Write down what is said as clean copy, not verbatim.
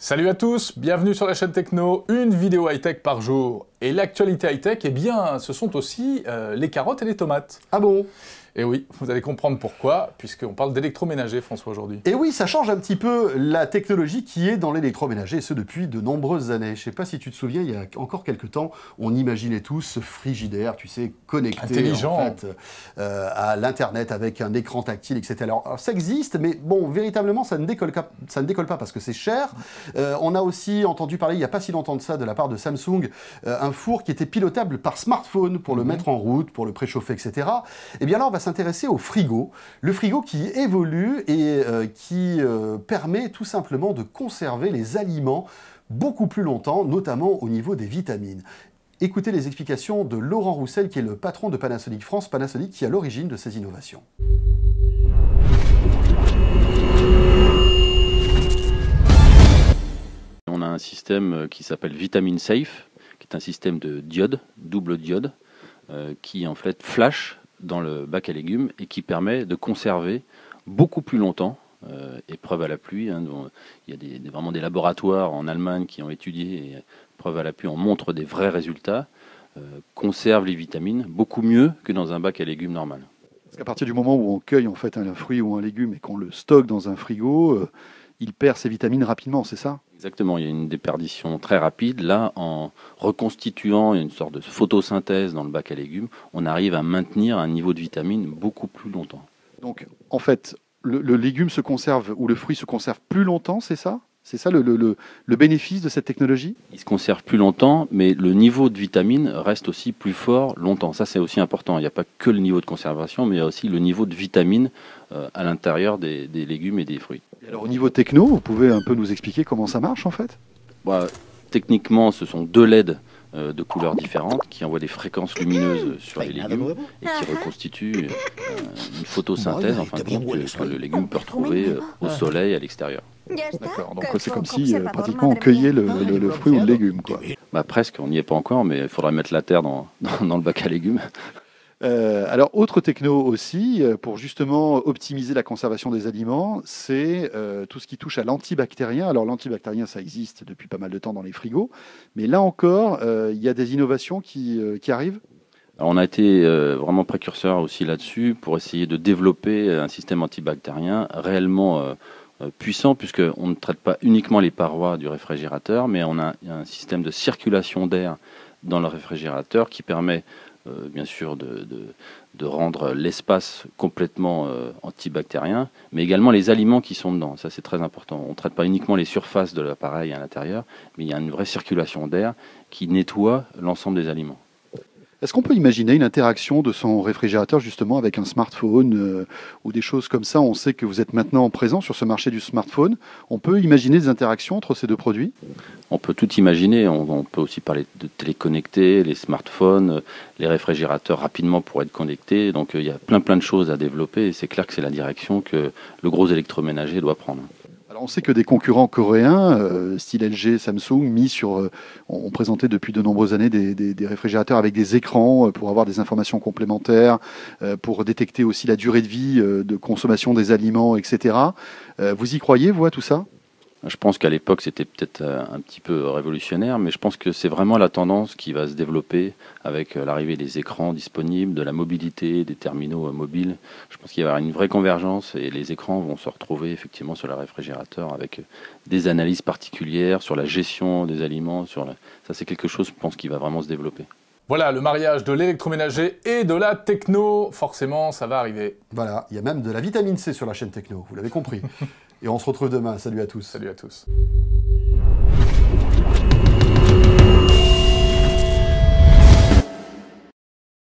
Salut à tous, bienvenue sur la chaîne Techno, une vidéo high-tech par jour. Et l'actualité high-tech, eh bien, ce sont aussi les carottes et les tomates. Ah bon? Et oui, vous allez comprendre pourquoi, puisqu'on parle d'électroménager, François, aujourd'hui. Et oui, ça change un petit peu la technologie qui est dans l'électroménager, et ce depuis de nombreuses années. Je sais pas si tu te souviens, il y a encore quelques temps, on imaginait tous ce frigidaire, tu sais, connecté intelligent, en fait, à l'internet avec un écran tactile, etc. Alors, ça existe, mais bon, véritablement, ça ne décolle pas parce que c'est cher. On a aussi entendu parler, il n'y a pas si longtemps de ça, de la part de Samsung, un four qui était pilotable par smartphone pour le mettre en route, pour le préchauffer, etc. Et bien là, on va s'intéresser au frigo. Le frigo qui évolue et qui permet tout simplement de conserver les aliments beaucoup plus longtemps, notamment au niveau des vitamines. Écoutez les explications de Laurent Roussel, qui est le patron de Panasonic France, Panasonic qui est à l'origine de ces innovations. On a un système qui s'appelle Vitamin Safe, qui est un système de diode, double diode, qui en fait flash dans le bac à légumes et qui permet de conserver beaucoup plus longtemps. Et preuve à l'appui, hein, il y a vraiment des laboratoires en Allemagne qui ont étudié, et preuve à l'appui, on montre des vrais résultats, conserve les vitamines beaucoup mieux que dans un bac à légumes normal. Parce qu'à partir du moment où on cueille en fait un fruit ou un légume et qu'on le stocke dans un frigo, il perd ses vitamines rapidement, c'est ça? Exactement, il y a une déperdition très rapide. Là, en reconstituant une sorte de photosynthèse dans le bac à légumes, on arrive à maintenir un niveau de vitamines beaucoup plus longtemps. Donc, en fait, le légume se conserve, ou le fruit se conserve plus longtemps, c'est ça? C'est ça le bénéfice de cette technologie? Il se conserve plus longtemps, mais le niveau de vitamines reste aussi plus fort longtemps. Ça, c'est aussi important. Il n'y a pas que le niveau de conservation, mais il y a aussi le niveau de vitamines à l'intérieur des légumes et des fruits. Et alors, au niveau techno, vous pouvez un peu nous expliquer comment ça marche, en fait? Techniquement, ce sont deux LED de couleurs différentes qui envoient des fréquences lumineuses sur les légumes et qui reconstituent une photosynthèse, en fin de compte, que le légume peut retrouver au soleil, à l'extérieur. D'accord, donc c'est comme si pratiquement on cueillait le fruit ou le légume, quoi. Presque, on n'y est pas encore, mais il faudrait mettre la terre dans le bac à légumes. Alors, autre techno aussi, pour justement optimiser la conservation des aliments, c'est tout ce qui touche à l'antibactérien. Alors, l'antibactérien, ça existe depuis pas mal de temps dans les frigos, mais là encore, il y a des innovations qui arrivent. Alors, on a été vraiment précurseur aussi là-dessus pour essayer de développer un système antibactérien réellement puissant, puisqu'on ne traite pas uniquement les parois du réfrigérateur, mais on a un système de circulation d'air dans le réfrigérateur qui permet bien sûr de rendre l'espace complètement antibactérien, mais également les aliments qui sont dedans. Ça, c'est très important. On ne traite pas uniquement les surfaces de l'appareil à l'intérieur, mais il y a une vraie circulation d'air qui nettoie l'ensemble des aliments. Est-ce qu'on peut imaginer une interaction de son réfrigérateur justement avec un smartphone ou des choses comme ça? On sait que vous êtes maintenant présent sur ce marché du smartphone. On peut imaginer des interactions entre ces deux produits? On peut tout imaginer. On peut aussi parler de téléconnectés, les smartphones, les réfrigérateurs rapidement pour être connectés. Donc il y a plein de choses à développer et c'est clair que c'est la direction que le gros électroménager doit prendre. Alors on sait que des concurrents coréens, style LG, Samsung, ont présenté depuis de nombreuses années des réfrigérateurs avec des écrans pour avoir des informations complémentaires, pour détecter aussi la durée de vie de consommation des aliments, etc. Vous y croyez, vous, à tout ça? Je pense qu'à l'époque, c'était peut-être un petit peu révolutionnaire, mais je pense que c'est vraiment la tendance qui va se développer avec l'arrivée des écrans disponibles, de la mobilité, des terminaux mobiles. Je pense qu'il va y avoir une vraie convergence et les écrans vont se retrouver effectivement sur le réfrigérateur avec des analyses particulières sur la gestion des aliments. Ça, c'est quelque chose, je pense, qui va vraiment se développer. Voilà, le mariage de l'électroménager et de la techno, forcément, ça va arriver. Voilà, il y a même de la vitamine C sur la chaîne Techno, vous l'avez compris. Et on se retrouve demain, salut à tous. Salut à tous.